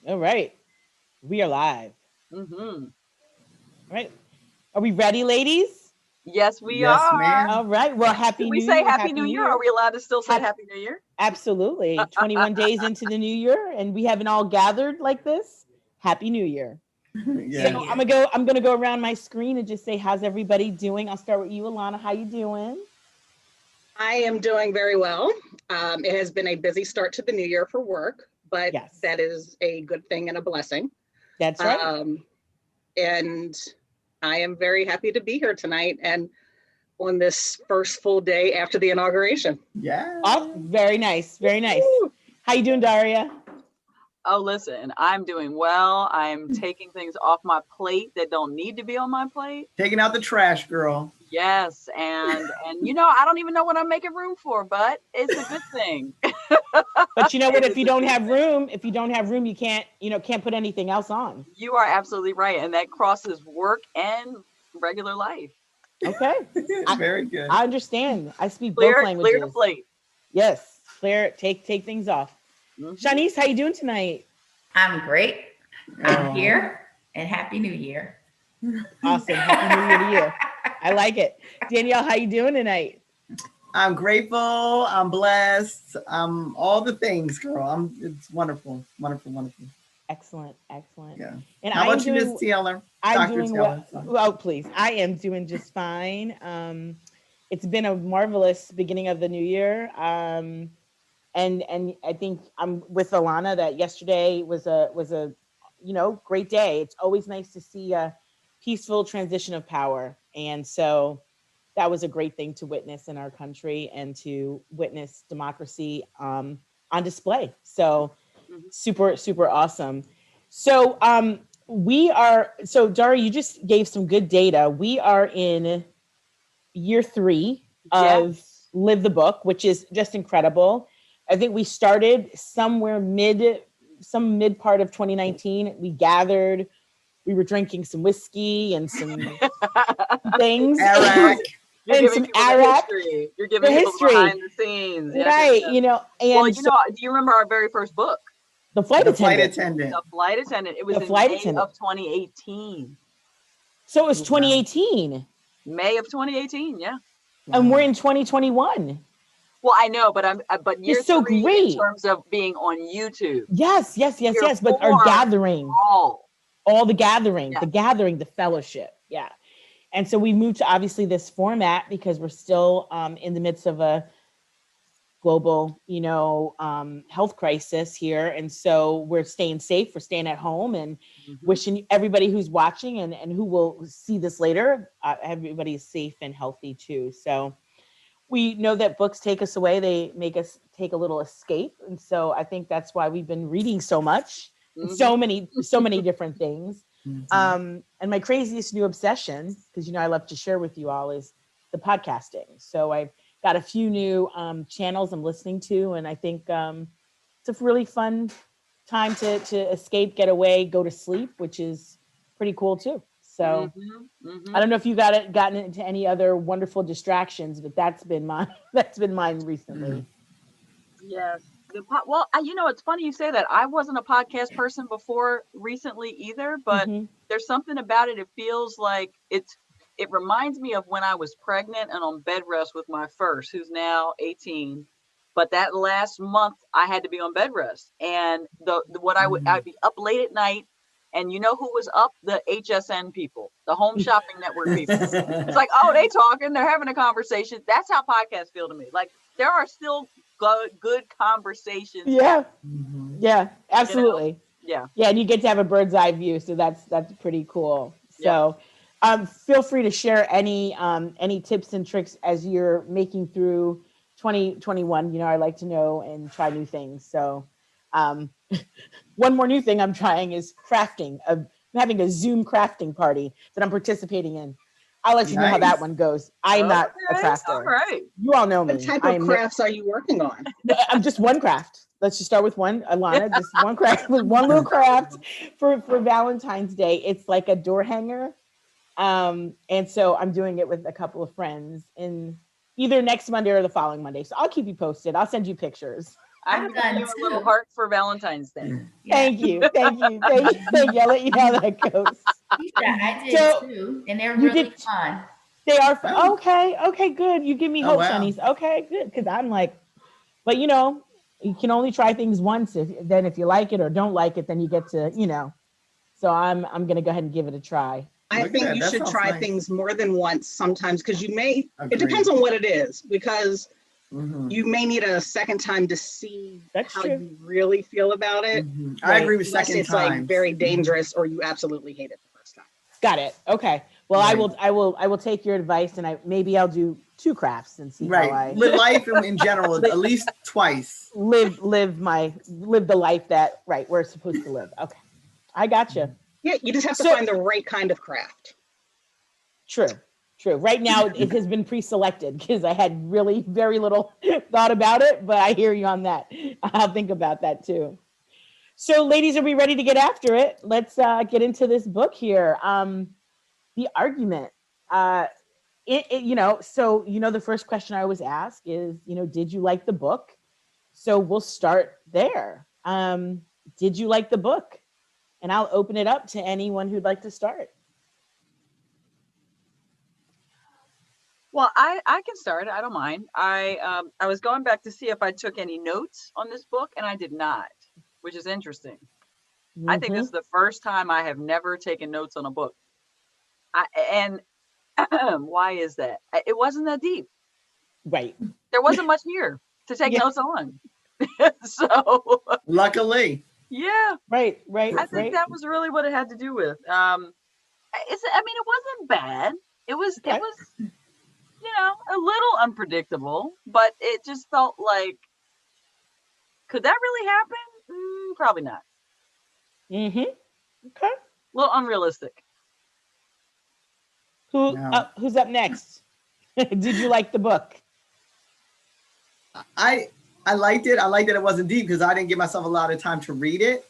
All right. We are live. Mm-hmm. All right. Are we ready, ladies? Yes, we Yes, are. All ma'am. right. Well, Did happy we new say year. Happy Happy New new Year? Are year. we allowed to still say Hap- Happy New Year? Absolutely. 21 days into the new year and we haven't all gathered like this. Happy New Year. So Yes. Period. I'm gonna go around my screen and just say how's everybody doing. I'll start with you, Alana. How you doing? I am doing very well. It has been a busy start to the new year for work, but Yes, that is a good thing and a blessing. that's right. Um, and I am very happy to be here tonight and on this first full day after the inauguration. Oh, Yeah. very nice. Very nice. Woo! How you doing, Daria? Oh, listen, I'm doing well. I'm taking things off my plate that don't need to be on my plate. Taking out the trash, girl. Yes, and I don't even know what I'm making room for, but it's a good thing. But you know what? It is a good thing. If you don't have room, you can't put anything else on. You are absolutely right, and that crosses work and regular life. Okay. I, Very good. I understand. I speak both Clear the languages. plate. Yes. Clear. Take things off. Hmm. Shanice, how you doing tonight? I'm great. I'm Oh, here and Happy New Year. Awesome. Happy New Year to you. I like it. Danielle, how you doing tonight? I'm grateful. I'm blessed. I'm all the things, girl. It's wonderful. Wonderful, wonderful. Excellent. Excellent. Yeah. And How I am about you, Miss doing Taylor? I'm Dr. doing well. Taylor. Sorry. Oh, please. I am doing just fine. It's been a marvelous beginning of the new year. And I think I'm with Alana that yesterday was a great day. It's always nice to see a peaceful transition of power, and so that was a great thing to witness in our country and to witness democracy on display. So Hmm. super awesome. So Dari, you just gave some good data. We are in year 3 of Yes. Live the Book, which is just incredible. I think we started somewhere some mid part of 2019. We gathered, we were drinking some whiskey and some things Iraq. You're and giving some people the arak, history. You're the giving people the history, behind the scenes. Yes, yes, right? yes. Well, And so do you remember our very first book, the flight The flight attendant, attendant. The Flight Attendant? It was the in flight May attendant. of 2018. So it was Wow. 2018 May of 2018. Yeah. and we're Wow. in 2021. Well, I know, but but year It's so three in great. terms of being on YouTube. Yes, Year yes. But our four gathering, all. all Yes. the fellowship. Yeah. And so we moved to obviously this format because we're still in the midst of a global, health crisis here. And so we're staying safe, we're staying at home and Hmm. wishing everybody who's watching and who will see this later, everybody is safe and healthy too. So we know that books take us away, they make us take a little escape. And so I think that's why we've been reading so much and Hmm. so many different things. Mhm. And my craziest new obsession, because I love to share with you all, is the podcasting. So I've got a few new channels I'm listening to, and I think it's a really fun time to escape, get away, go to sleep, which is pretty cool too. Hmm. So I Hmm. don't know if you gotten into any other wonderful distractions, but that's been mine. That's been mine recently. Mm. Yes. Well, it's funny you say that. I wasn't a podcast person before recently either, but Hmm. there's something about it. It feels like it reminds me of when I was pregnant and on bed rest with my first, who's now 18. But that last month I had to be on bed rest. And the what Mm. I'd be up late at night, and you know who was up? The HSN people, the Home Shopping Network people. It's like, oh, they talking, they're having a conversation. That's how podcasts feel to me. Like there are still good conversations Yeah, happening, Mhm. yeah, you know? absolutely. Yeah. Yeah, and you get to have a bird's eye view, so that's pretty cool. Yep. So, feel free to share any tips and tricks as you're making through 2021. I like to know and try new things. So, um, one more new thing I'm trying is crafting. I'm having a Zoom crafting party that I'm participating in. I'll let you know how that Nice. one goes. I am not a Okay. All crafter. right. You all know What me. type I of am no. crafts are you working on? No, I'm just one craft. Let's just start with one, Alana. Just one craft, with one little craft for Valentine's Day. It's like a door hanger, and so I'm doing it with a couple of friends in either next Monday or the following Monday. So I'll keep you posted. I'll send you pictures. I'm I've giving done you a little two. heart for Valentine's Day. Yeah. Thank you. Thank you. Thank you. Thank you. I'll let you know how that goes. Yeah, I did So too, and they're you really did, fun. they are, Oh, okay. Okay, good. You give me oh hope, wow. Shanice. Okay, good. Cause I'm like, but you can only try things once. If you like it or don't like it, then you get to, so I'm going to go ahead and give it a try. I Look at think that. you That should sounds try nice. things more than once sometimes because it Agreed. depends on what it is, because Mhm. you may need a second time to see That's how true. you really feel about it. Mhm. I Right. agree with Unless second it's like times. very Mhm. dangerous or you absolutely hate it the first time. Got it. Okay. Well, Right. I will take your advice, and maybe I'll do two crafts and see how Right. I Life in general, at least twice. live the life that we're supposed to live. Okay. I gotcha. Yeah, you just have to So find the right kind of craft. true. True. Right now it has been pre-selected because I had really very little thought about it, but I hear you on that. I'll think about that too. So ladies, are we ready to get after it? Let's get into this book here. The argument. So the first question I always ask is, did you like the book? So we'll start there. Did you like the book? And I'll open it up to anyone who'd like to start. Well, I can start. I don't mind. I was going back to see if I took any notes on this book, and I did not, which is interesting. I think this Mm-hmm. is the first time I have never taken notes on a book. And why is that? It wasn't that deep. Right. There wasn't much here to take Yeah. notes on. So Luckily. yeah, Right. Right. I think Right. that was really what it had to do with. I mean, it wasn't bad. It Okay. was, a little unpredictable, but it just felt like, could that really happen? Probably not. Mm-hmm. Okay. A little unrealistic. Now, Who's up next? Did you like the book? I I liked it. I liked that it wasn't deep because I didn't give myself a lot of time to read it,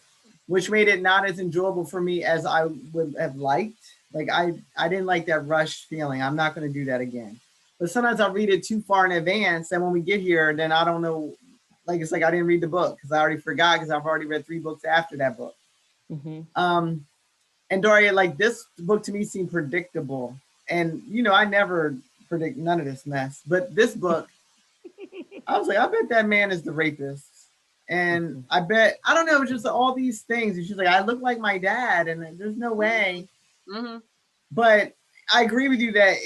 which made it not as enjoyable for me as I would have liked. Like I didn't like that rush feeling. I'm not going to do that again. But sometimes I read it too far in advance, and when we get here, then I don't know. Like it's like I didn't read the book because I already forgot because I've already read 3 books after that book. Mm-hmm. And Daria, like this book to me seemed predictable, and I never predict none of this mess. But this book, I was like, I bet that man is the rapist. And I bet, I don't know, just all these things. And she's like, I look like my dad, and there's no way. Mm-hmm. But I agree with you that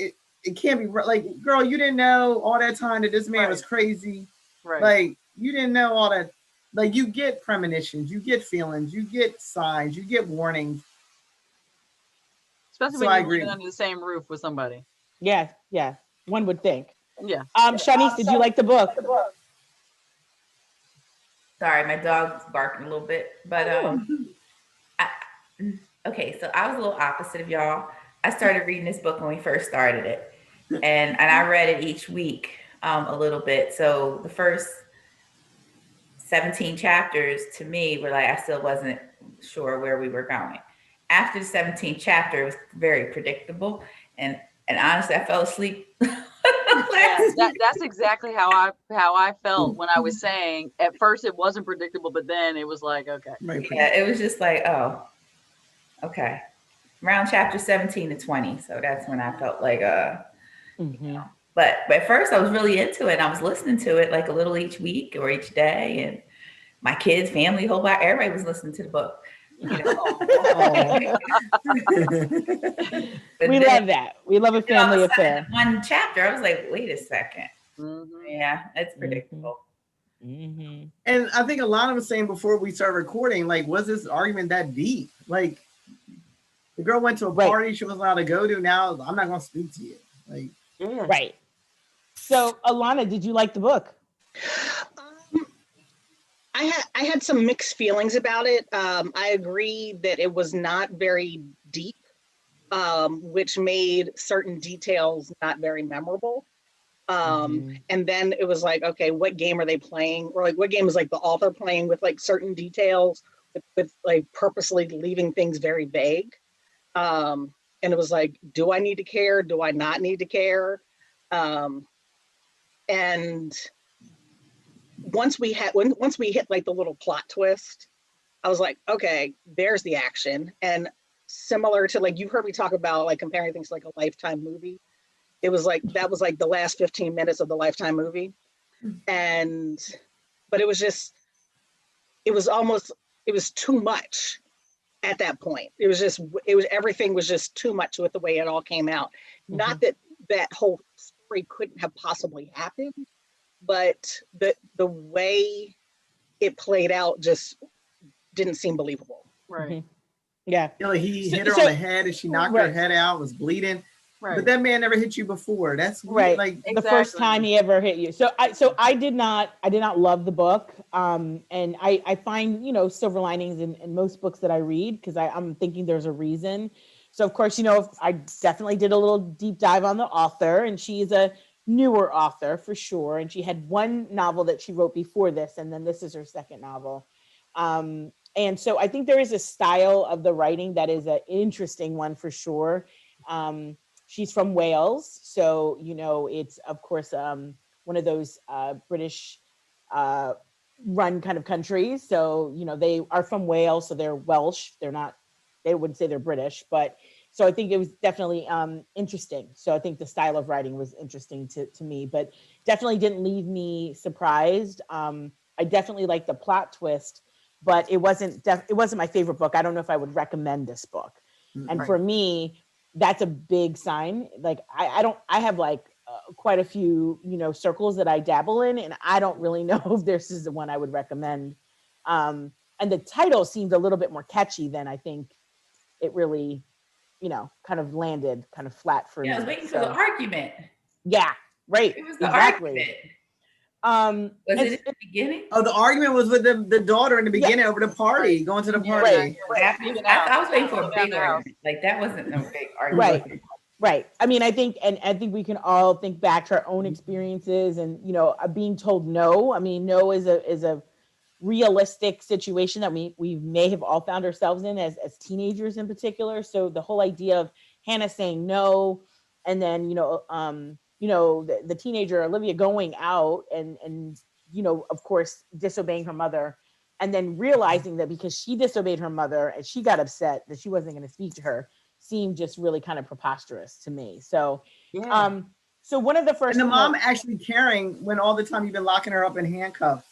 it can't be like, girl, you didn't know all that time that this man was Right. crazy. Right. Like, you didn't know all that. Like, you get premonitions, you get feelings, you get signs, you get warnings. Especially So when I you're agree. living under the same roof with somebody. Yeah. Yeah. One would think. Yeah. Shanice, did you like the book? Sorry, my dog's barking a little bit, but I, okay. So I was a little opposite of y'all. I started reading this book when we first started it, and I read it each week a little bit. So the first 17 chapters to me were like I still wasn't sure where we were going. After the 17th chapter, it was very predictable, and honestly, I fell asleep. Yeah, that's exactly how I felt when I was saying at first it wasn't predictable, but then it was like, okay. Right. Yeah, it was just like, oh, okay. Around chapter 17 to 20. So that's when I felt like Mm-hmm. but at first I was really into it. I was listening to it like a little each week or each day. And my kids, family, whole lot, everybody was listening to the book. We love that. We love a family affair. One chapter, I was like, wait a second. Mm-hmm. Yeah, it's predictable. Mm-hmm. And I think a lot of us saying before we start recording, like, was this argument that deep? Like, the girl went to a party she wasn't allowed to go to. Now I'm not going to speak to you. Like, Yeah. Right. So, Alana, did you like the book? I had some mixed feelings about it. I agree that it was not very deep, which made certain details not very memorable. And then it was like, okay, what game are they playing? Or like, what game is like the author playing with like certain details, with like purposely leaving things very vague. And it was like, do I need to care? Do I not need to care? And once we hit like the little plot twist, I was like, okay, there's the action. And similar to, like, you've heard me talk about like comparing things to like a Lifetime movie. It was like that was like the last 15 minutes of the Lifetime movie. And but it was just it was almost it was too much at that point. It was everything was just too much with the way it all came out. Not that that whole story couldn't have possibly happened, but the way it played out just didn't seem believable. Right. Yeah. You know, he hit her on the head and she knocked her head out, was bleeding. Right. But that man never hit you before. That's right. Like the first time he ever hit you. So I did not love the book. And I find, you know, silver linings in most books that I read, because I'm thinking there's a reason. So of course, you know, I definitely did a little deep dive on the author, and she's a newer author for sure. And she had one novel that she wrote before this, and then this is her second novel. And so I think there is a style of the writing that is an interesting one for sure. She's from Wales, so you know it's of course one of those British run kind of countries. So you know they are from Wales, so they're Welsh. They're not. They wouldn't say they're British, but so I think it was definitely interesting. So I think the style of writing was interesting to me, but definitely didn't leave me surprised. I definitely liked the plot twist, but it wasn't my favorite book. I don't know if I would recommend this book. And for me, that's a big sign. Like I have like quite a few, you know, circles that I dabble in, and I don't really know if this is the one I would recommend. And the title seemed a little bit more catchy than I think it really, you know, kind of landed kind of flat for me. I was waiting for the argument. Yeah, right. It was the argument. Was it in the beginning? Oh, the argument was with the daughter in the beginning over the party, going to the party. I was waiting for a big argument. Like that wasn't no big argument. Right. I mean, I think we can all think back to our own experiences, and you know, being told no. I mean, no is a realistic situation that we may have all found ourselves in as teenagers in particular. So the whole idea of Hannah saying no, and then the teenager Olivia going out and you know, of course, disobeying her mother, and then realizing that because she disobeyed her mother and she got upset that she wasn't going to speak to her, seemed just really kind of preposterous to me. So so one of the first, and the mom actually caring when all the time you've been locking her up in handcuffs.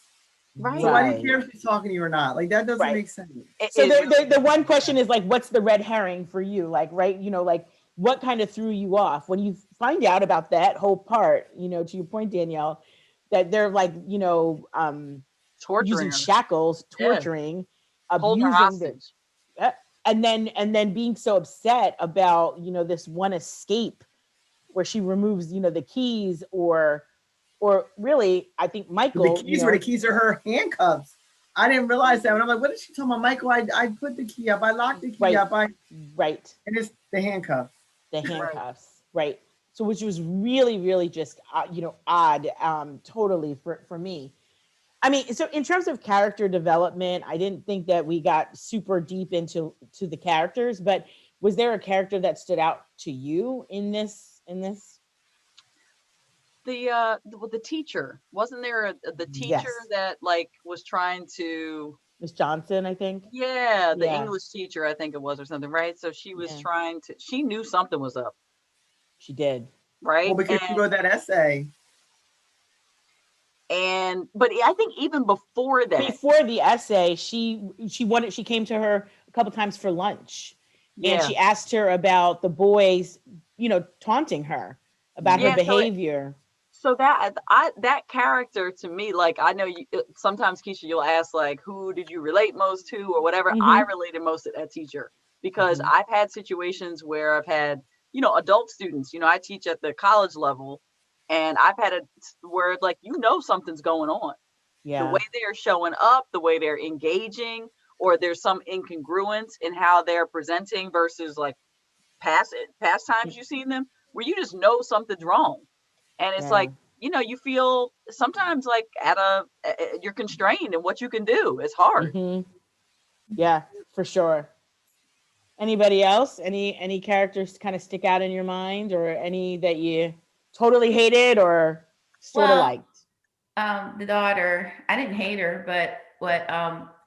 Right. So I didn't care if she's talking to you or not. Like that doesn't make sense. So the one question is like, what's the red herring for you? Like, right, you know, like what kind of threw you off when you find out about that whole part, you know, to your point, Danielle, that they're like, you know, torturing using her. shackles, torturing, abusing and then being so upset about, you know, this one escape where she removes, you know, the keys or really, I think Michael. The keys were the keys to her handcuffs. I didn't realize that. And I'm like, what is she talking about? Michael, I put the key up. I locked the key up. And it's the handcuffs. The handcuffs. Right. So which was really, really just, you know, odd, totally for me. I mean, so in terms of character development, I didn't think that we got super deep into the characters, but was there a character that stood out to you in this? The teacher, wasn't there the teacher that like was trying to Miss Johnson, I think. The English teacher, I think it was, or something, right? So she was trying to, she knew something was up. She did. Right. Well, because she wrote that essay. But I think even before the essay, she came to her a couple times for lunch, and she asked her about the boys, you know, taunting her about her behavior. So that character to me, like, I know you sometimes, Keisha, you'll ask like, who did you relate most to or whatever. I related most to that teacher because I've had situations where I've had, you know, adult students, you know, I teach at the college level, and I've had where like, you know, something's going on. The way they're showing up, the way they're engaging, or there's some incongruence in how they're presenting versus like past times you've seen them, where you just know something's wrong. And it's like, you know, you feel sometimes like you're constrained in what you can do. It's hard. Yeah, for sure. Anybody else? Any characters kind of stick out in your mind, or any that you totally hated or sort of liked? The daughter, I didn't hate her, but what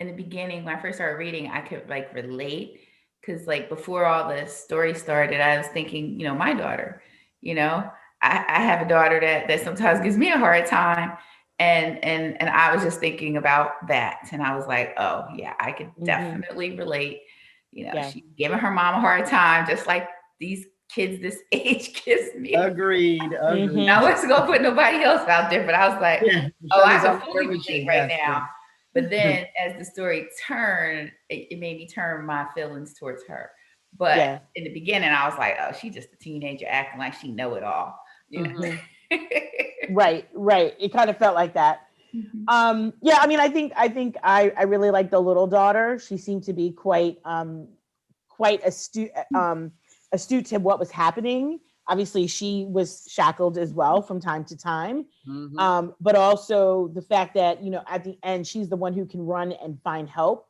in the beginning when I first started reading, I could like relate because like before all the story started, I was thinking, my daughter, you know, I have a daughter that sometimes gives me a hard time. And I was just thinking about that. And I was like, oh yeah, I could definitely relate. Yeah. She's giving her mom a hard time, just like these kids this age gives me. Agreed. Agreed. I wasn't gonna put nobody else out there, but I was like, Yeah, oh, I Shelley's can up there fully with you. relate right Yes, now. yes. But then as the story turned, it made me turn my feelings towards her. But Yeah. in the beginning, I was like, oh, she's just a teenager acting like she know it all. Right. It kind of felt like that. Yeah, I mean, I think I really like the little daughter. She seemed to be quite astute to what was happening. Obviously, she was shackled as well from time to time. But also the fact that, at the end, she's the one who can run and find help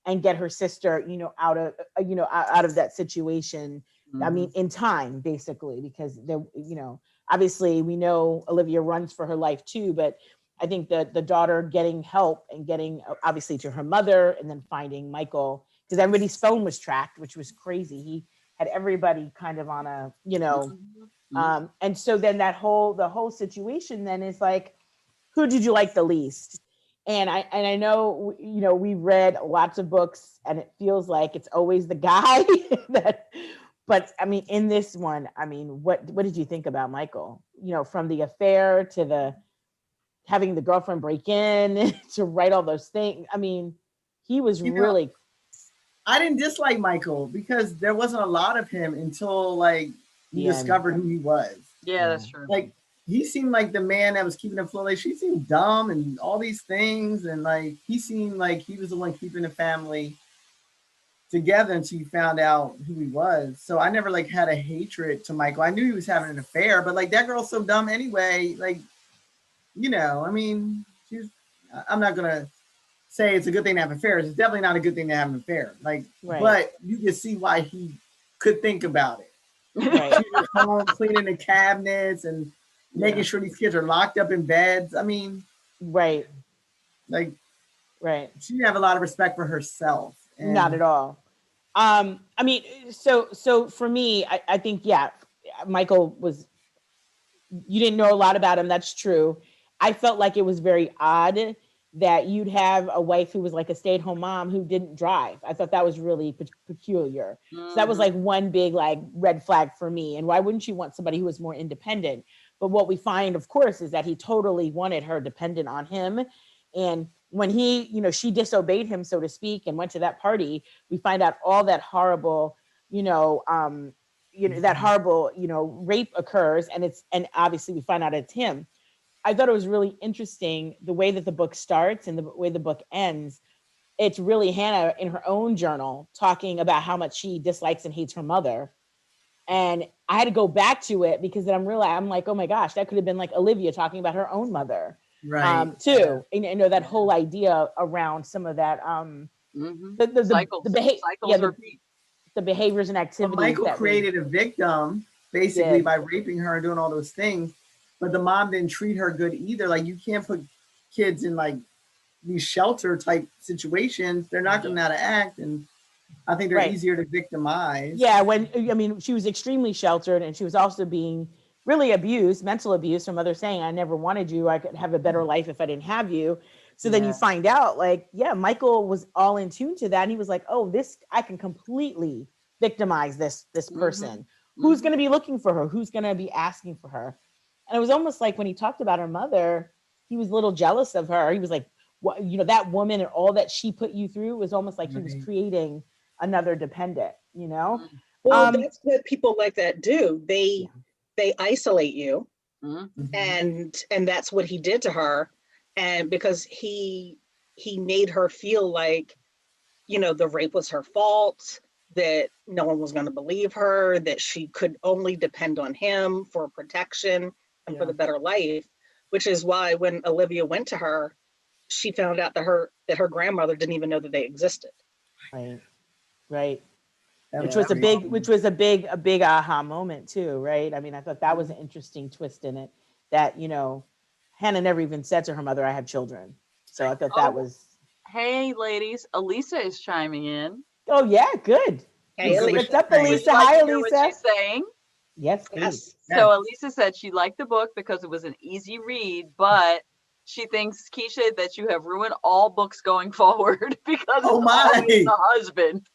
and get her sister, out of that situation. I mean, in time, basically, because obviously we know Olivia runs for her life too, but I think that the daughter getting help and getting obviously to her mother and then finding Michael, because everybody's phone was tracked, which was crazy. He had everybody kind of on a, and so then the whole situation then is like, who did you like the least? And I know, we've read lots of books and it feels like it's always the guy but I mean, in this one, I mean, what did you think about Michael? From the affair to the having the girlfriend break in to write all those things. I mean, he was really. I didn't dislike Michael because there wasn't a lot of him until like you discovered who he was. Yeah, that's true. Like he seemed like the man that was keeping it afloat. Like she seemed dumb and all these things, and like he seemed like he was the one keeping the family together until you found out who he was. So I never like had a hatred to Michael. I knew he was having an affair, but like that girl's so dumb anyway. Like, I mean, I'm not gonna say it's a good thing to have affairs. It's definitely not a good thing to have an affair. Like, but you can see why he could think about it. Right. She was home cleaning the cabinets and making sure these kids are locked up in beds. I mean, right. She didn't have a lot of respect for herself. And not at all. I mean, so for me, I think, Michael was, you didn't know a lot about him. That's true. I felt like it was very odd that you'd have a wife who was like a stay-at-home mom who didn't drive. I thought that was really peculiar. So that was like one big like red flag for me. And why wouldn't you want somebody who was more independent? But what we find, of course, is that he totally wanted her dependent on him. And when she disobeyed him, so to speak, and went to that party, we find out all that horrible, that horrible, rape occurs. And obviously we find out it's him. I thought it was really interesting the way that the book starts and the way the book ends. It's really Hannah in her own journal talking about how much she dislikes and hates her mother. And I had to go back to it because then I'm like, oh my gosh, that could have been like Olivia talking about her own mother. Right. Too. And that whole idea around some of that, the cycles repeat. The behaviors and activities. But Michael created a victim basically by raping her and doing all those things. But the mom didn't treat her good either. Like you can't put kids in like these shelter type situations. They're not going to know how to act. And I think they're easier to victimize. Yeah. She was extremely sheltered and she was also being really abused, mental abuse from others saying, I never wanted you. I could have a better life if I didn't have you. So then you find out like, Michael was all in tune to that. And he was like, oh, I can completely victimize this person. Who's going to be looking for her? Who's going to be asking for her? And it was almost like when he talked about her mother, he was a little jealous of her. He was like, that woman and all that she put you through was almost like he was creating another dependent, Well, that's what people like that do. They isolate you. And that's what he did to her. And because he made her feel like, the rape was her fault, that no one was going to believe her, that she could only depend on him for protection and for the better life, which is why when Olivia went to her, she found out that her grandmother didn't even know that they existed. Right. Which was a big aha moment too, right? I mean, I thought that was an interesting twist in it that, Hannah never even said to her mother, I have children. So I thought that was. Hey, ladies, Elisa is chiming in. Oh, yeah, good. Hey, Elisa. What's up, Would Elisa? you like Hi, to hear what Elisa. she's saying? Yes, please. Yes. So Elisa said she liked the book because it was an easy read, but she thinks, Keisha, that you have ruined all books going forward because Oh, it's my. always the husband.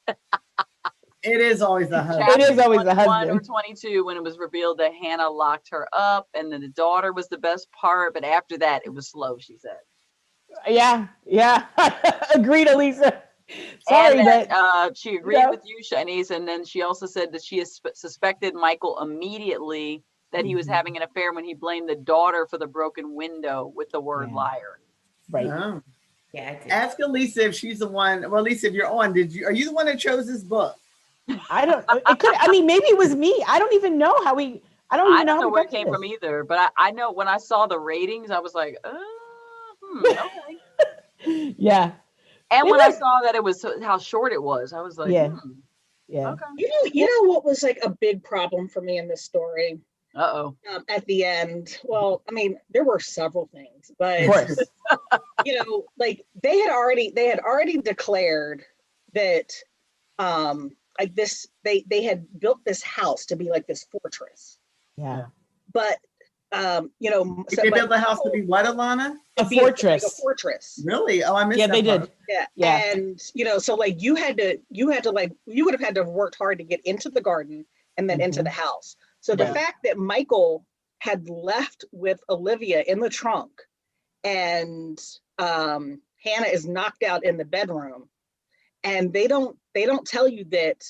It is always the husband. It is always the 21 or husband. 22 when it was revealed that Hannah locked her up, and then the daughter was the best part, but after that it was slow, she said. Yeah. Agreed, Elisa. Sorry, and that, but she agreed with you, Shanice, and then she also said that she has suspected Michael immediately that he was having an affair when he blamed the daughter for the broken window with the word liar. Right. Oh. Yeah, I did. Ask Elisa if she's the one. Well, Elisa, if you're on, are you the one that chose this book? I don't. It could. I mean, maybe it was me. I don't even know how we. I don't even know how where we it came from either, but I know when I saw the ratings, I was like, okay. Yeah. And when I saw that it was how short it was, I was like, yeah. okay. You know what was like a big problem for me in this story? Uh-oh. At the end, well, I mean, there were several things, but Of course. you know, like they had already declared that like this they had built this house to be like this fortress. Yeah. But you know, They built the house to be what, Alana? A fortress. Like a fortress. Really? Oh, I missed Yeah, that they part. did. Yeah. And you know, so like you would have had to have worked hard to get into the garden and then into the house. So the fact that Michael had left with Olivia in the trunk and Hannah is knocked out in the bedroom, and they don't tell you that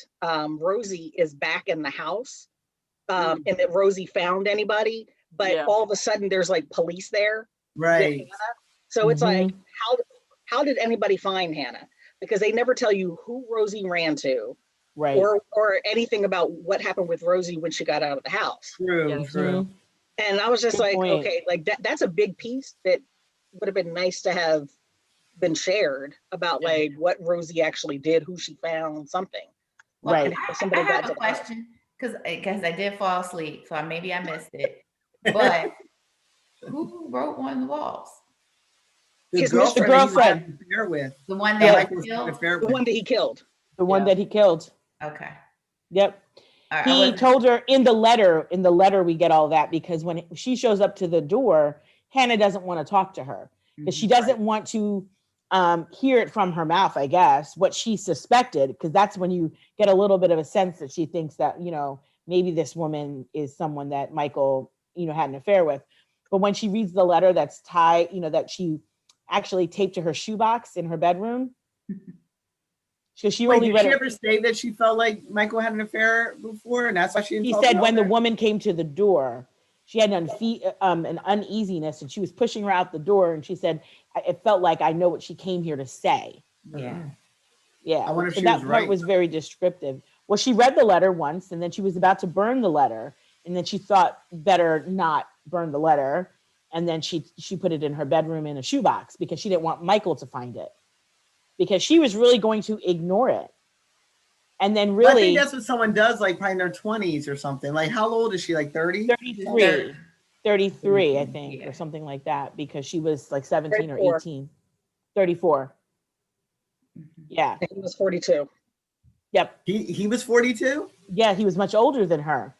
Rosie is back in the house, and that Rosie found anybody, but all of a sudden there's like police there. Right. So it's like, how did anybody find Hannah? Because they never tell you who Rosie ran to, right, or anything about what happened with Rosie when she got out of the house. True. And I was just Good like, point. okay, like that's a big piece that would have been nice to have been shared about like what Rosie actually did, who she found, something. Well, Right. I have a question because I did fall asleep, so maybe I missed it. But who wrote on the walls? The girlfriend. girlfriend. The one that the one that he killed. The one that he killed. Okay. Yep. He told her in the letter. In the letter, we get all that because when she shows up to the door, Hannah doesn't want to talk to her because she doesn't want to hear it from her mouth, I guess, what she suspected, because that's when you get a little bit of a sense that she thinks that, you know, maybe this woman is someone that Michael, you know, had an affair with. But when she reads the letter that's tied, you know, that she actually taped to her shoebox in her bedroom. So she only read did she ever say that she felt like Michael had an affair before, and that's why she didn't He talk said about when her? the woman came to the door, she had an uneasiness, and she was pushing her out the door, and she said, it felt like I know what she came here to say. Yeah. I wonder if so she that was part right. was very descriptive. Well, she read the letter once, and then she was about to burn the letter, and then she thought better not burn the letter, and then she put it in her bedroom in a shoebox because she didn't want Michael to find it, because she was really going to ignore it. And then really, I think that's what someone does, like probably in their 20s or something. Like, how old is she? Like 30? 33, I think, or something like that, because she was like 17 or 18. 34. Yeah. He was 42. Yep. He was 42? Yeah, he was much older than her.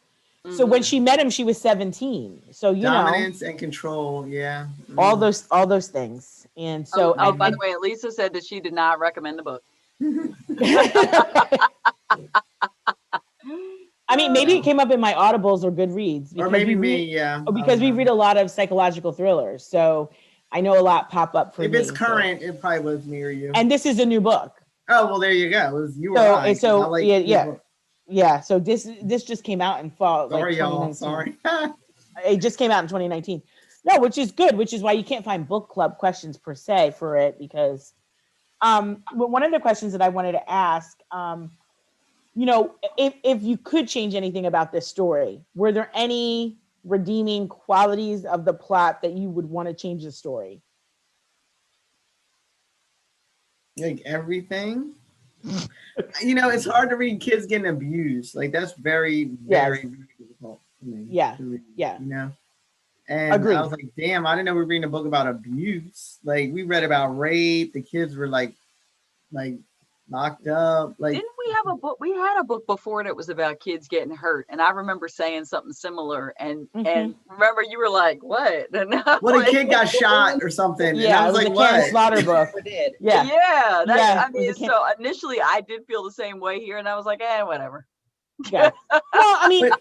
So when she met him, she was 17. So, you dominance and control, all those things. And so, by the way, Lisa said that she did not recommend the book. I mean, maybe it came up in my Audibles or Goodreads, or maybe me, because we read a lot of psychological thrillers, so I know a lot pop up for me. If it's current, it probably was me or you. And this is a new book. Oh well, there you go. It was you or I. So yeah. So this just came out in fall. Sorry, like y'all. Sorry. It just came out in 2019. No, which is good. Which is why you can't find book club questions per se for it, because one of the questions that I wanted to ask, you know, if you could change anything about this story, were there any redeeming qualities of the plot that you would want to change the story? Like everything. You know, it's hard to read kids getting abused. Like that's very, very, very difficult. Yeah. You know. And Agreed. I was like, damn, I didn't know we were reading a book about abuse. Like we read about rape. The kids were like locked up. Like, didn't we have a book? We had a book before that was about kids getting hurt, and I remember saying something similar. And remember, you were like, "What?" And well, the kid got shot or something. Yeah, and I it was was like, a Karen what? Slaughter book. Yeah. yeah. That, Yeah, I mean, so initially I did feel the same way here, and I was like, whatever. Yeah. Well, I mean,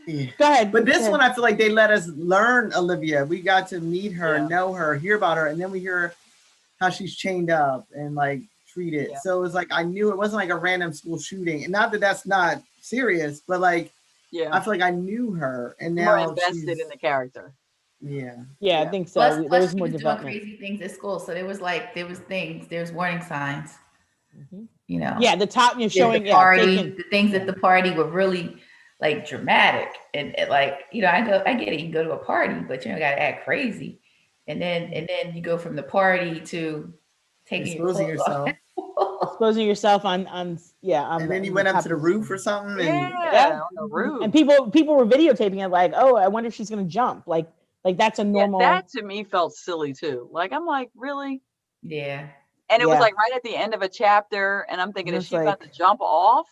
Yeah. go ahead. But this one, I feel like they let us learn Olivia. We got to meet her, know her, hear about her, and then we hear how she's chained up and like treated. Yeah. So it was like I knew it wasn't like a random school shooting, and not that that's not serious, but like I feel like I knew her, and now more invested in the character. Yeah, I think so. Plus, there was she more was development. doing crazy things at school, so there was warning signs. You know, the top you're showing the party, the things at the party were really like dramatic, and like I get it. You can go to a party, but you don't got to act crazy, and then you go from the party to taking exposing yourself. Exposing yourself on and then you went up to the roof or something. On the roof. And people were videotaping it like, oh, I wonder if she's gonna jump. Like that's a normal. That to me felt silly too. Like I'm like, really? Yeah. And it was like right at the end of a chapter, and I'm thinking, is she about to jump off?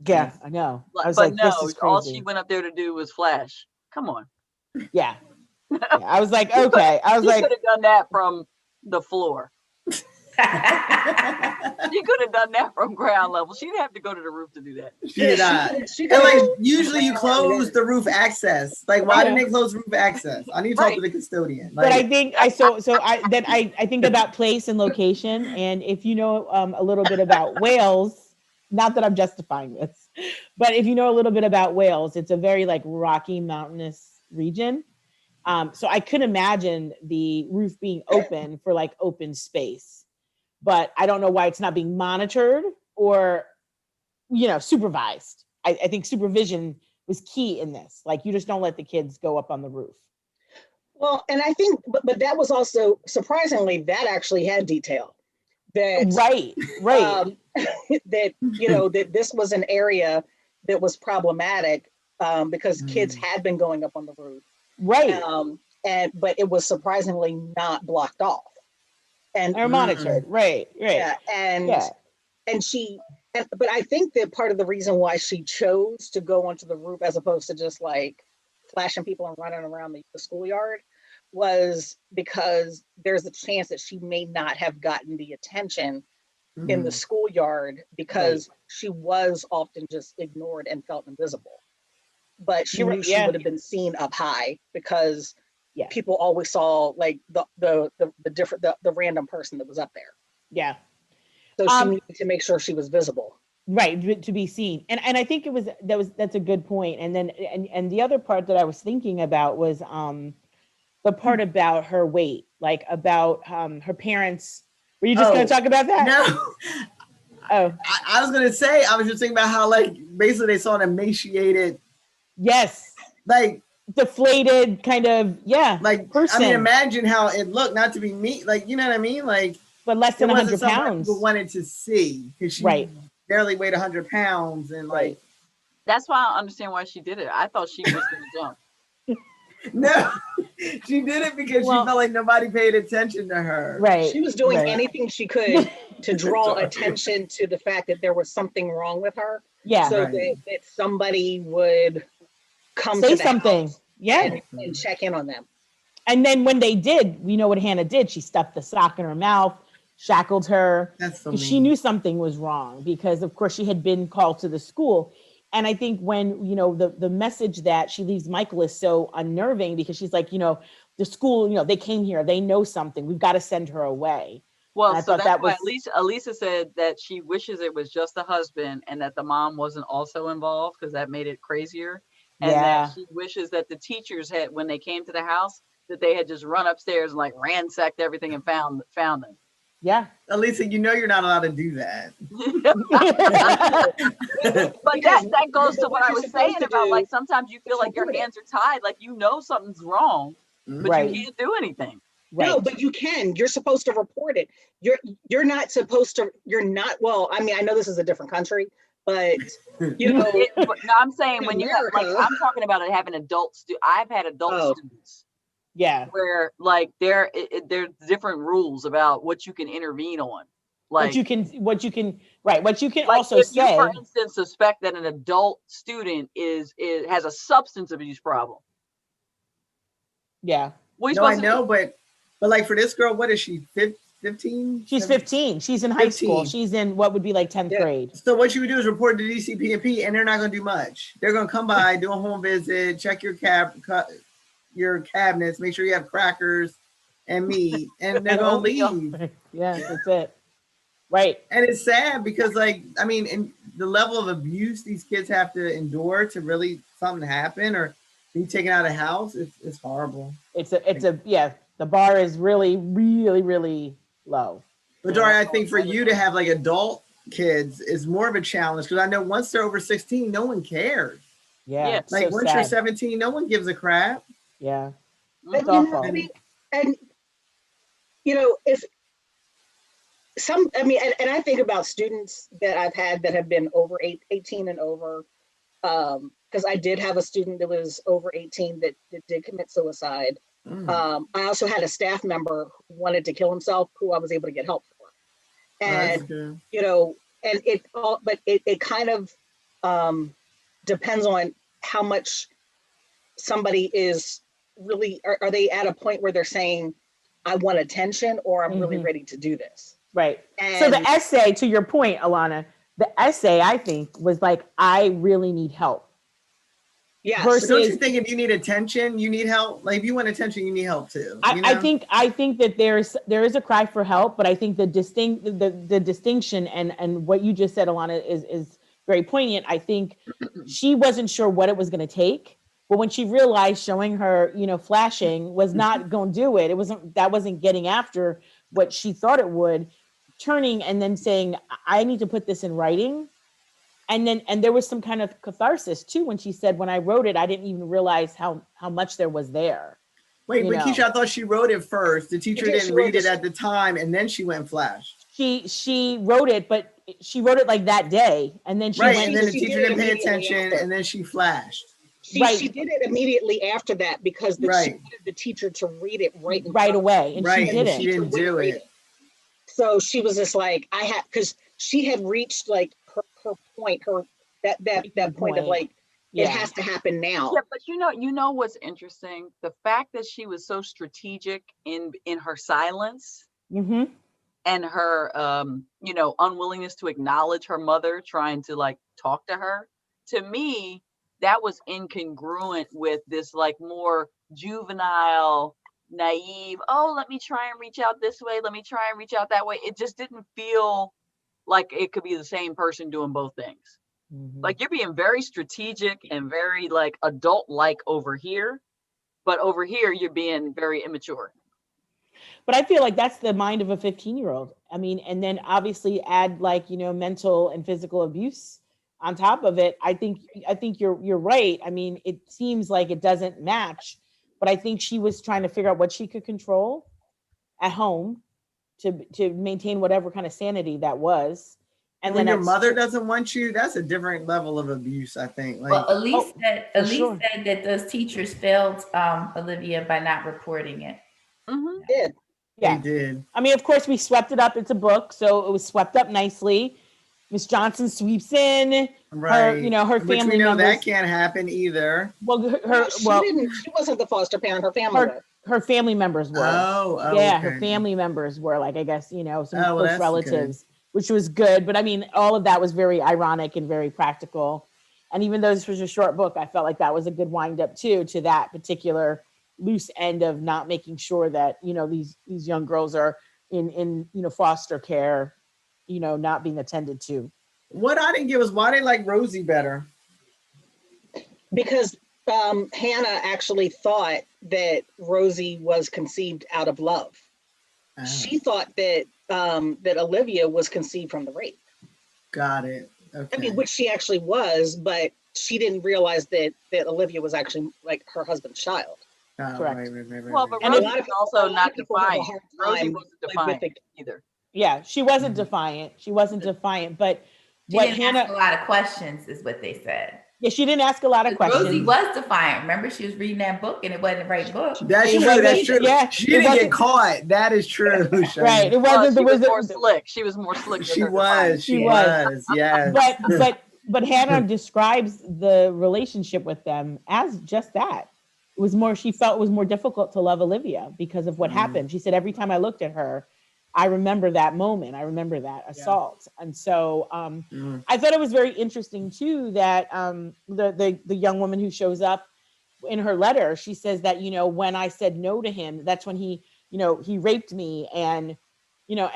Yeah, I know. I was but like, no, this is crazy. all she went up there to do was flash. Come on. Yeah. I was like, okay. I was like, could have done that from the floor. She could have done that from ground level. She didn't have to go to the roof to do that. She did not. And like usually you close the roof access. Like why didn't they close roof access? I need to talk to the custodian. Like, but I think I think about place and location, and if you know a little bit about Wales, not that I'm justifying this, but if you know a little bit about Wales, it's a very like rocky mountainous region. So I could imagine the roof being open for like open space. But I don't know why it's not being monitored or, supervised. I think supervision was key in this. Like, you just don't let the kids go up on the roof. Well, and I think, but that was also surprisingly that actually had detail. That right. That that this was an area that was problematic because kids had been going up on the roof. Right. But it was surprisingly not blocked off. And or monitored, right. Yeah, but I think that part of the reason why she chose to go onto the roof as opposed to just like flashing people and running around the schoolyard was because there's a chance that she may not have gotten the attention in the schoolyard because she was often just ignored and felt invisible. But she knew she would have been seen up high because people always saw like the random person that was up there. Yeah. So she needed to make sure she was visible. Right, to be seen. And I think that's a good point. And then and the other part that I was thinking about was the part about her weight, like about her parents. Were you just going to talk about that? No. Oh. I was going to say, I was just thinking about how like basically they saw an emaciated. Yes. Like deflated kind of like person. I mean, imagine how it looked, not to be mean, like you know what I mean, like but less than 100 pounds. People wanted to see because she barely weighed 100 pounds and like that's why I understand why she did it. I thought she was gonna jump. No, she did it because she felt like nobody paid attention to her. Right. She was doing anything she could to draw attention to the fact that there was something wrong with her. Yeah. So that somebody would come say to something. And check in on them. And then when they did, we know what Hannah did. She stuffed the sock in her mouth, shackled her. That's so mean. She knew something was wrong because, of course, she had been called to the school. And I think when, the message that she leaves Michael is so unnerving because she's like, the school, they came here, they know something. We've got to send her away. Well, so that's why Elisa said that she wishes it was just the husband and that the mom wasn't also involved because that made it crazier. And that she wishes that the teachers had, when they came to the house, that they had just run upstairs and like ransacked everything and found them. Yeah. Elisa, you're not allowed to do that. But that goes to what I was saying about like sometimes you feel like your hands are tied, like something's wrong, but you can't do anything. Right. No, but you can. You're supposed to report it. You're not supposed to. You're not. Well, I mean, I know this is a different country, but you know, But no, I'm saying in when you have like America. I'm talking about it having I've had adult Oh. students Yeah. where like there's different rules about what you can intervene on. Like What you can right. What you can like also if you, say. for instance, suspect that an adult student has a substance abuse problem, Yeah. what are you No, I supposed to know, do? but like for this girl, what is she? 15? She's 15. She's in high school. 15. She's in what would be like 10th Yeah. grade. So what you would do is report to DCP&P, and they're not going to do much. They're going to come by, do a home visit, check your cabinets, make sure you have crackers and meat, and they're And going to oatmeal. leave. Yeah, that's it. Right. And it's sad because, like, I mean, in the level of abuse these kids have to endure to really something happen or be taken out of the house, it's horrible. It's a yeah. The bar is really, really, really low. But Dory, I think for you to have like adult kids is more of a challenge because I know once they're over 16, no one cares. Yeah. Yeah. It's Like so once you're sad. 17, no one gives a crap. Yeah. Mhm. It's awful. I mean, and you know, if some, I mean, and I think about students that I've had that have been over 18 and over, because I did have a student that was over 18 that did commit suicide. I also had a staff member who wanted to kill himself, who I was able to get help for. And you know, and it kind of depends on how much somebody is really. Are they at a point where they're saying, "I want attention," or "I'm really ready to do this"? Right. And So the essay, to your point, Alana, the essay I think was like, I really need help. yes. But don't you Versus, think if you need attention, you need help? Like if you want attention, you need help too. You know? I think that there is a cry for help, but I think the distinction and what you just said, Alana, is very poignant. I think she wasn't sure what it was going to take, but when she realized showing her, flashing was not going to do it. That wasn't getting after what she thought it would. Turning and then saying, I need to put this in writing. And there was some kind of catharsis too when she said, when I wrote it, I didn't even realize how much there was there. Wait, but Keisha, I thought she wrote it first. The teacher didn't read it at the time, and then she went and flashed. She wrote it, but she wrote it like that day, and then she went. Right, and then the teacher didn't pay attention, and then she flashed. She did it immediately after that because she wanted the teacher to read it right away, and she didn't. She didn't do it. So she was just like, because she had reached like her point, that point of like, it has to happen now. Yeah, but you know what's interesting? The fact that she was so strategic in her silence and her unwillingness to acknowledge her mother trying to like talk to her. To me, that was incongruent with this like more juvenile, naive, oh, let me try and reach out this way, let me try and reach out that way. It just didn't feel like it could be the same person doing both things. Like you're being very strategic and very like adult-like over here, but over here you're being very immature. But I feel like that's the mind of a 15-year-old. I mean, and then obviously add like, mental and physical abuse on top of it. I think you're right. I mean, it seems like it doesn't match, but I think she was trying to figure out what she could control at home to maintain whatever kind of sanity that was. And when your mother doesn't want you, that's a different level of abuse, I think. Like, well, Elise said that those teachers failed Olivia by not reporting it. Did. Yeah. They did. I mean, of course, we swept it up. It's a book, so it was swept up nicely. Miss Johnson sweeps in. Right. Her Which family we know members. that can't happen either. Well, she wasn't the foster parent. Her family were. Her family members were. Oh, yeah. Okay. Her family members were like, I guess, some close relatives, good. Which was good. But I mean, all of that was very ironic and very practical. And even though this was a short book, I felt like that was a good wind up too to that particular loose end of not making sure that these young girls are in foster care, not being attended to. What I didn't get was why they like Rosie better. Because Hannah actually thought that Rosie was conceived out of love. She thought that that Olivia was conceived from the rape. Got it. Okay. I mean, which she actually was, but she didn't realize that Olivia was actually like her husband's child. Oh, Correct. Right. Well, but And Rosie if- was also a lot not of people have a defiant. hard Rosie time wasn't with defiant it. either. Yeah, she wasn't Mhm. defiant. She wasn't defiant, but She what didn't ask Hannah, a lot of questions, is what they said. yeah, she didn't ask a lot of Because Rosie questions. was defiant. Remember, she was reading that book and it wasn't the right book. That's She true. wasn't- That's true. yeah, She it didn't get wasn't- caught. That is true. Shani. Right. It Well, wasn't she the was more wizard. slick. She was more slick with She her was. defiance. She was. was. Yes. But Hannah describes the relationship with them as just that. It was more, she felt it was more difficult to love Olivia because of what happened. She said, every time I looked at her, I remember that moment. I remember that assault. And so I thought it was very interesting too that the young woman who shows up in her letter, she says that, when I said no to him, that's when he raped me. And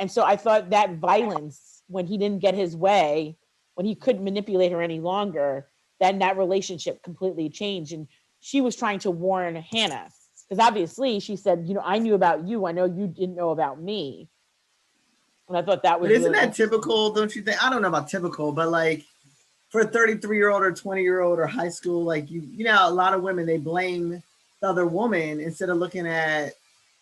so I thought that violence, when he didn't get his way, when he couldn't manipulate her any longer, then that relationship completely changed. And she was trying to warn Hannah, because obviously she said, I knew about you. I know you didn't know about me. And I thought that was But isn't really that typical? Don't you think? I don't know about typical, but like for a 33-year-old or 20-year-old or high school, like a lot of women, they blame the other woman instead of looking at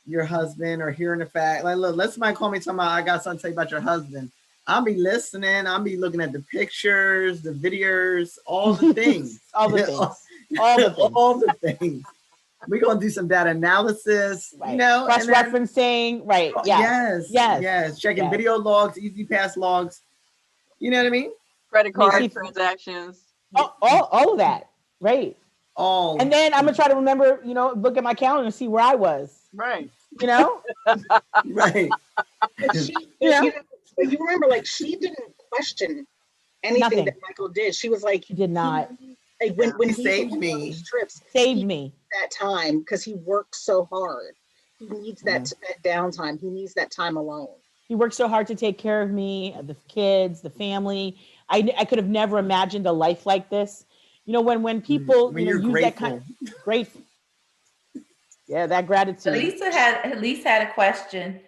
your husband or hearing the fact. Like, look, let somebody call me talking about I got something to tell you about your husband. I'll be listening. I'll be looking at the pictures, the videos, all the things. all the things. All the things. All the things. We're gonna do some data analysis, Right. and Cross then, referencing, right? Yes. Checking Yes. video logs, easy pass logs. You know what I mean? Credit Makes card me- transactions. all of that, right? All. And then I'm gonna try to remember, look at my calendar and see where I was. Right. Right. But she, Yeah. but you remember, like, she didn't question anything Nothing. that Michael did. She was like, He did not. Like when He he saved took me. on these trips, Saved he me. needs that time because he works so hard. He needs that downtime. He needs that time alone. He worked so hard to take care of me, the kids, the family. I could have never imagined a life like this. When people When you're use grateful. that kind of grateful. Yeah, that gratitude. At least had a question.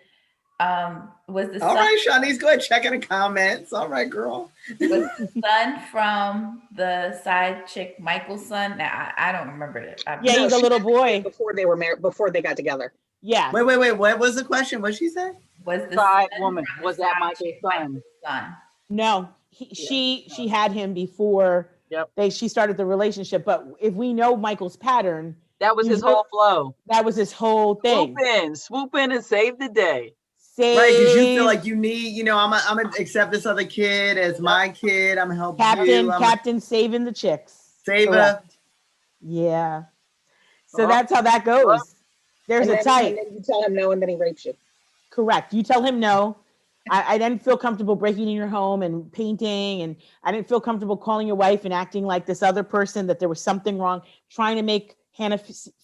Was the All son, right, Shanice, go ahead, checking the comments. All right, girl. was the son from the side chick Michael's son? Now I don't remember it. Yeah, he's a she little had the kid boy. before they were married, before they got together. Yeah. Wait. What was the question? What'd she say? Was the Side son woman. from the Was that side Michael's chick son? son? No, she had him before she started the relationship. But if we know Michael's pattern, That was his whole flow. That was his whole thing. Swoop in and save the day. Right, because you feel like you need, I'm gonna accept this other kid as my kid. I'm gonna help you. Captain saving the chicks. Saver. Yeah. So that's how that goes. There's a type. And then you tell him no, and then he rapes you. Correct. You tell him no. I didn't feel comfortable breaking in your home and painting, and I didn't feel comfortable calling your wife and acting like this other person, that there was something wrong, trying to make Hannah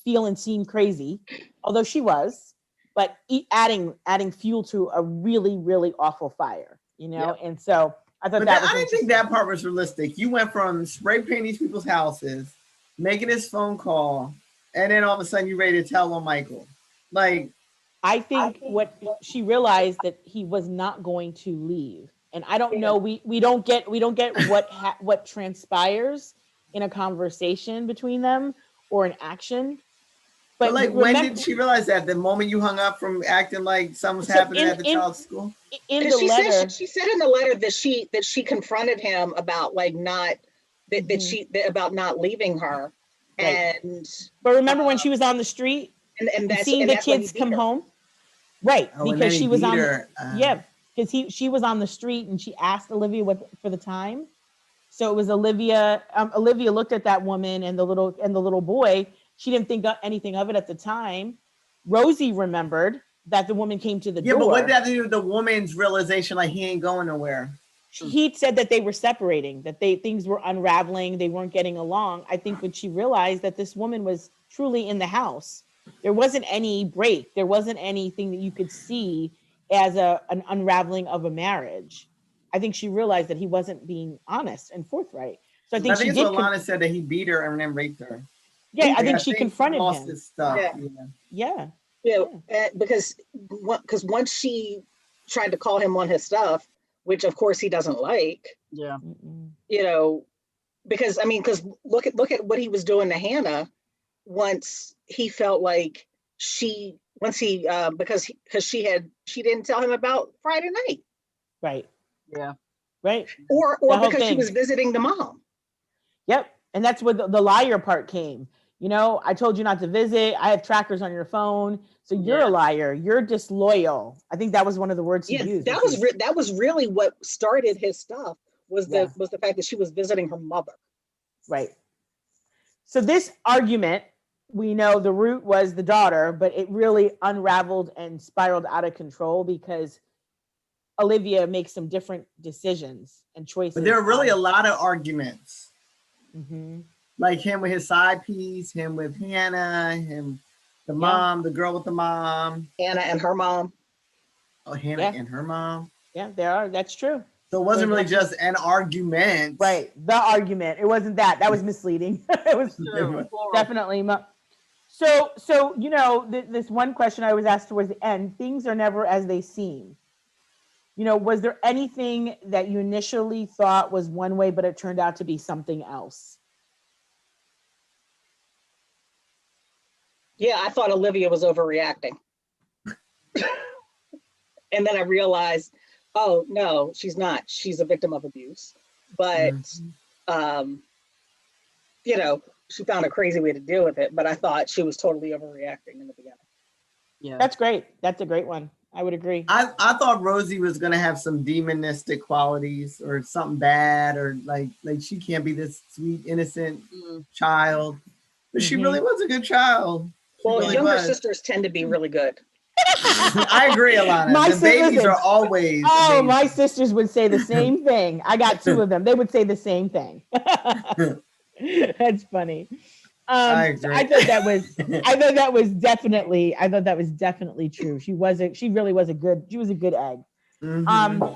feel and seem crazy, although she was, but adding fuel to a really, really awful fire, And so I thought I didn't think that part was realistic. You went from spray painting these people's houses, making this phone call, and then all of a sudden you're ready to tell on Michael. Like, I think what she realized that he was not going to leave, and I don't know. We don't get what transpires in a conversation between them or an action. But like, when did she realize that? The moment you hung up from acting like something's happening at the child's school? In the letter, she said in the letter that she confronted him about about not leaving her, right. and but remember when she was on the street and seeing the kids come home, right? Because she was on because she was on the street and she asked Olivia for the time. So it was Olivia. Olivia looked at that woman and the little boy. She didn't think anything of it at the time. Rosie remembered that the woman came to the door. Yeah, but what did that do with the woman's realization? Like, he ain't going nowhere. He said that they were separating, that things were unraveling, they weren't getting along. I think when she realized that this woman was truly in the house, there wasn't any break. There wasn't anything that you could see as an unraveling of a marriage. I think she realized that he wasn't being honest and forthright. So I think it's what Lana said, that he beat her and then raped her. Yeah, I think she confronted lost him. His stuff. Yeah. Because once she tried to call him on his stuff, which of course he doesn't like. Yeah. Because look at what he was doing to Hannah, once he felt like because she didn't tell him about Friday night. Right. Yeah. Right. Or The whole because she thing. was visiting the mom. Yep. And that's where the liar part came. You know, I told you not to visit. I have trackers on your phone. So you're a liar. You're disloyal. I think that was one of the words he used. That was really what started his stuff was the fact that she was visiting her mother. Right. So this argument, we know the root was the daughter, but it really unraveled and spiraled out of control because Olivia makes some different decisions and choices. But there are really a lot of arguments. Mm-hmm. Like him with his side piece, him with Hannah, him, the mom, the girl with the mom. Hannah and her mom. Oh, Hannah and her mom. Yeah, there are. That's true. So it wasn't really just an argument. Right. The argument. It wasn't that. That was misleading. It was definitely. So you know, this one question I was asked towards the end, things are never as they seem. You know, was there anything that you initially thought was one way, but it turned out to be something else? Yeah, I thought Olivia was overreacting. And then I realized, oh, no, she's not. She's a victim of abuse. But, you know, she found a crazy way to deal with it. But I thought she was totally overreacting in the beginning. Yeah, that's great. That's a great one. I would agree. I thought Rosie was going to have some demonistic qualities or something bad, or like she can't be this sweet, innocent child. But she really was a good child. Well, really younger sisters tend to be really good. I agree, Alana. The babies are always. Oh, my sisters would say the same thing. I got two of them. They would say the same thing. That's funny. I agree. I thought that was definitely true. She really was a good egg. Mm-hmm.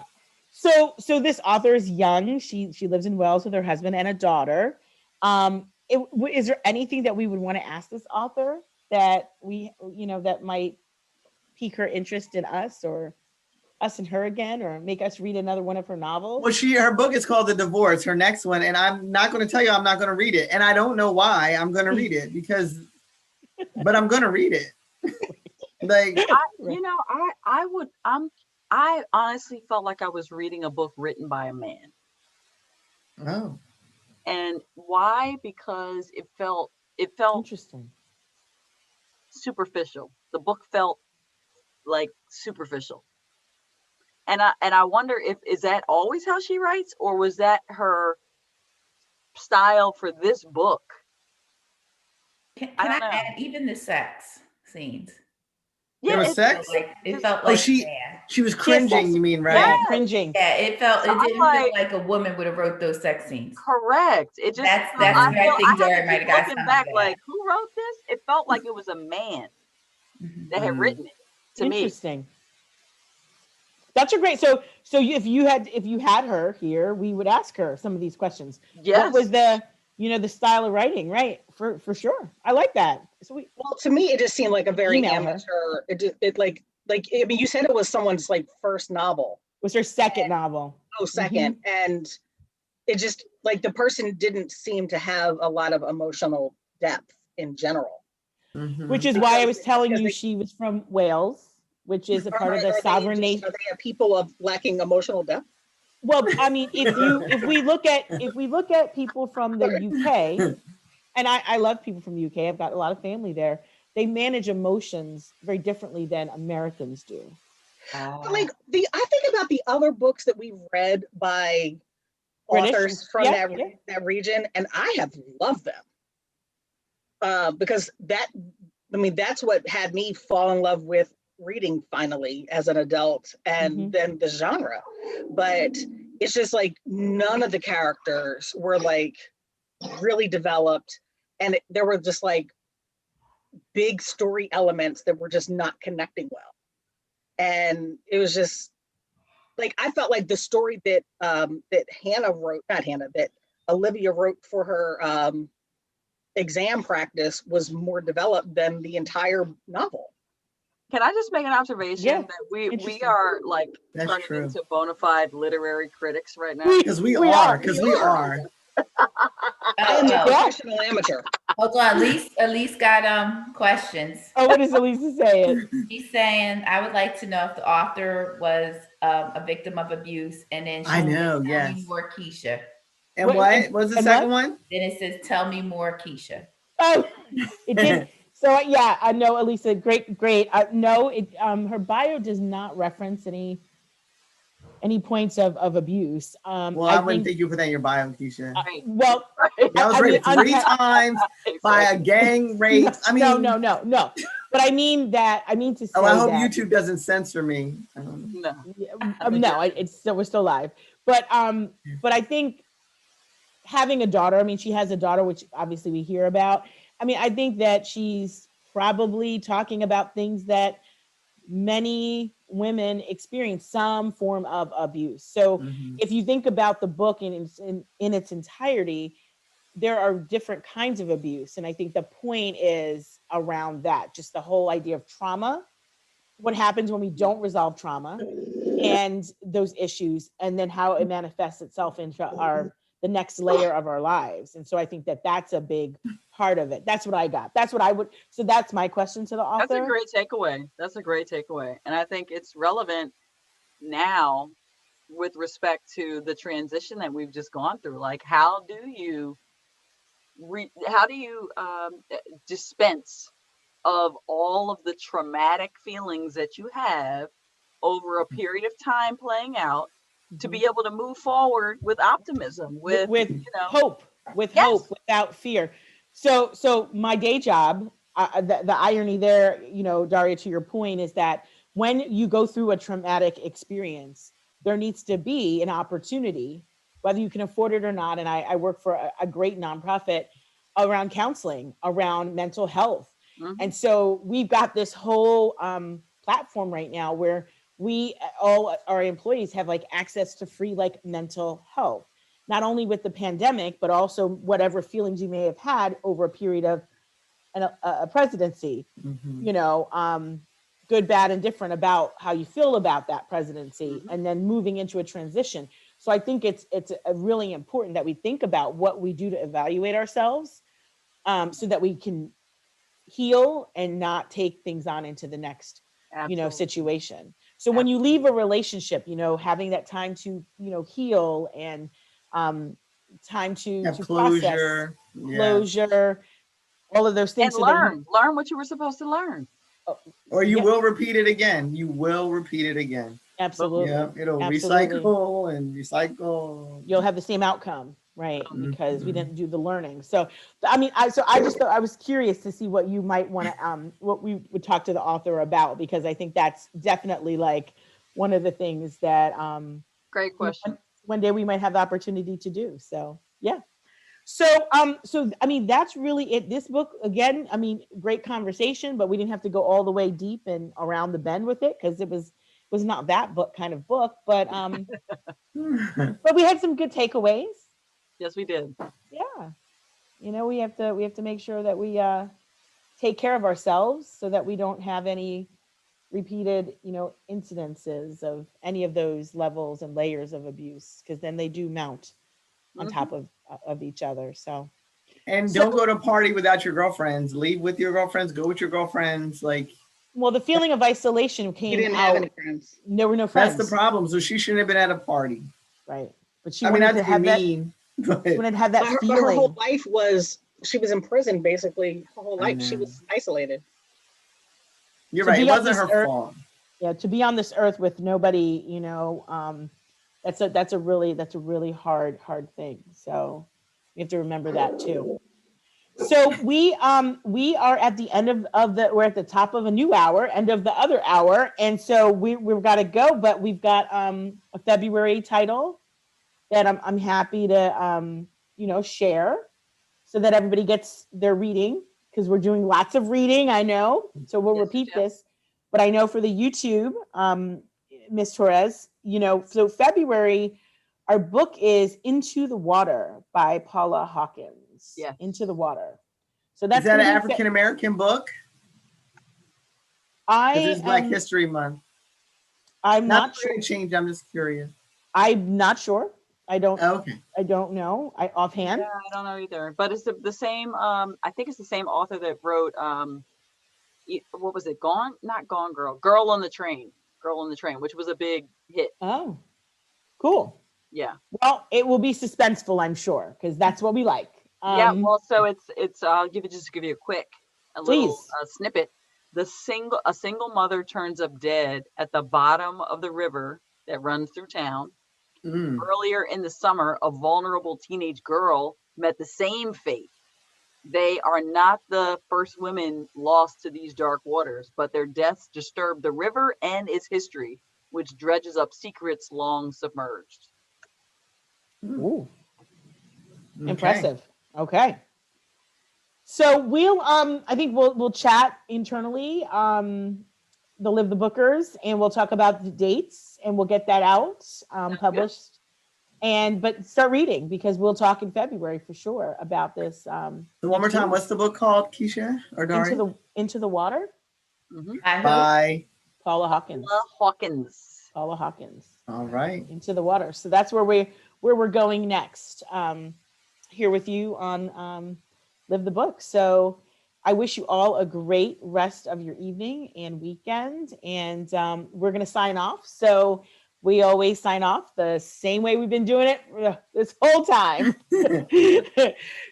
So this author is young. She lives in Wales with her husband and a daughter. Is there anything that we would want to ask this author that that might pique her interest in us, or us and her again, or make us read another one of her novels? Well, her book is called The Divorce, her next one, and I'm not going to tell you I'm not going to read it, and I don't know why I'm going to read it but I'm going to read it. I honestly felt like I was reading a book written by a man. Oh. And why? Because it felt interesting. Superficial. The book felt like superficial. And I wonder is that always how she writes, or was that her style for this book? Can I add even the sex scenes? Yeah, there was sex. It felt like she was cringing. You mean, right? Yeah, cringing. Yeah, it didn't feel like a woman would have wrote those sex scenes. Correct. It just that's where I think Dory might have got something back. Like, who wrote this? It felt like it was a man that had written it. To me, interesting. That's a great. So if you had her here, we would ask her some of these questions. Yes. What was the style of writing, right? For sure. I like that. So well, to me, it just seemed like a very amateur. It like I mean, you said it was someone's like first novel. It was her second novel. Oh, second. Mm-hmm. And it just like the person didn't seem to have a lot of emotional depth in general. Mm-hmm. Which is why I was telling you she was from Wales, which is a part of the sovereign nation. Are they a people of lacking emotional depth? Well, I mean, if we look at people from the UK, and I love people from the UK, I've got a lot of family there. They manage emotions very differently than Americans do. I think about the other books that we've read by authors from that region, and I have loved them. Because that's what had me fall in love with reading finally as an adult, and then the genre. But it's just like none of the characters were like really developed, and there were just like big story elements that were just not connecting well. And it was just like I felt like the story that that Olivia wrote for her exam practice was more developed than the entire novel. Can I just make an observation that we are like turning into bona fide literary critics right now? Because we are. I am a Oh, professional amateur. hold on. Elise got questions. Oh, what is Elisa saying? She's saying, I would like to know if the author was a victim of abuse, and then she I says, know, "Tell me yes. more, Keisha." And what was the and second what? one? Then it says, "Tell me more, Keisha." Oh, it did. So yeah, I know, Elisa. Great, great. No, it her bio does not reference any points of abuse. Well, I I wouldn't think. think you put that in your bio, Keisha. Right. Well, Right. That was I mean, raped 3 times by a Exactly. gang rape. I mean, no. But I mean to say oh, I hope that. YouTube doesn't censor me. I don't know. No. Yeah, I think no, it's still, we're still live. But I think having a daughter, I mean, she has a daughter, which obviously we hear about. I mean, I think that she's probably talking about things that many women experience some form of abuse. So Mhm. if you think about the book in its entirety, there are different kinds of abuse. And I think the point is around that, just the whole idea of trauma, what happens when we don't resolve trauma and those issues, and then how it manifests itself into the next layer of our lives. And so I think that that's a big part of it. That's what I got. That's what I would. So that's my question to the that's a author. great takeaway. That's a great takeaway. And I think it's relevant now with respect to the transition that we've just gone through. Like, how do you dispense of all of the traumatic feelings that you have over a period of time playing out to be able to move forward with optimism, With hope, with yes. hope, without fear. So my day job, the irony there, Daria, to your point, is that when you go through a traumatic experience, there needs to be an opportunity, whether you can afford it or not. And I work for a great nonprofit around counseling, around mental health. Mhm. And so we've got this whole platform right now where all our employees have like access to free like mental health, not only with the pandemic, but also whatever feelings you may have had over a period of a presidency, Mhm. good, bad, and different about how you feel about that presidency, and then moving into a transition. So I think it's really important that we think about what we do to evaluate ourselves, so that we can heal and not take things on into the next Absolutely. situation. So when you leave a relationship, having that time to heal, and time to Have process, closure. Yeah. closure, all of those And things, so that you learn what you were supposed to learn. Or you yeah, will repeat it again. You will repeat it again. absolutely, Yeah, it'll absolutely, recycle and recycle. you'll have the same outcome, right? Because we Mhm. didn't do the learning. So I mean, I just thought, I was curious to see what you might want to what we would talk to the author about, because I think that's definitely like one of the things that Great question. one day we might have the opportunity to do. So yeah. So I mean, that's really it. This book, again, I mean, great conversation, but we didn't have to go all the way deep and around the bend with it, because it was not that book kind of book, but we had some good takeaways. Yes, we did. Yeah. We have to make sure that we take care of ourselves, so that we don't have any repeated, incidences of any of those levels and layers of abuse, because then they do mount on top of each other. So And don't go to a party without your girlfriends. Leave with your girlfriends. Go with your girlfriends. Like, well, the feeling of isolation You came didn't have any out. friends. There were no that's friends. the problem. So she shouldn't have been at a party. Right. But she I mean, wanted not to to be have that. mean, but She wanted to have that But her whole feeling. life was, she was in prison basically. Her whole I life she know. was isolated. You're To right. It be on wasn't this her earth, fault. yeah, to be on this earth with nobody, that's a really hard thing. So you have to remember that too. So we are at the end we're at the top of a new hour, end of the other hour, and so we've got to go, but we've got a February title that I'm happy to share, so that everybody gets their reading, because we're doing lots of reading, I know. So we'll Yes, repeat yes. this, but I know for the YouTube, Miss Torres, so February, our book is Into the Water by Paula Hawkins. Yes. Into the Water. So Is that's that going an to be African American book? Because it's Black I'm History Month. not Not sure. to change. I'm just curious. I'm not sure. I don't Okay. know. I offhand. Yeah, I don't know either. But it's the same. I think it's the same author that wrote. What was it? Not Gone Girl. Girl on the Train. Girl on the Train, which was a big hit. Oh, cool. Yeah. Well, it will be suspenseful, I'm sure, because that's what we like. Yeah. Well, so it's. I'll give you a quick, a little Please. snippet. A single mother turns up dead at the bottom of the river that runs through town. Mm. Earlier in the summer, a vulnerable teenage girl met the same fate. They are not the first women lost to these dark waters, but their deaths disturb the river and its history, which dredges up secrets long submerged. Ooh, Okay. impressive. Okay. So we'll I think we'll chat internally, the Live the Bookers, and we'll talk about the dates and we'll get that out, published. And but start reading because we'll talk in February for sure about this. So one more time, what's the book called, Keisha or Dari? Into the Water? Mm-hmm. By Paula Hawkins. Paula Hawkins. All right. Into the Water. So that's where we're going next. Here with you on Live the Book. So I wish you all a great rest of your evening and weekend. And we're going to sign off. So we always sign off the same way we've been doing it this whole time.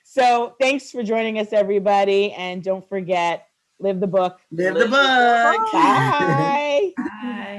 So thanks for joining us, everybody. And don't forget, live the book. Live the book. Bye. Bye.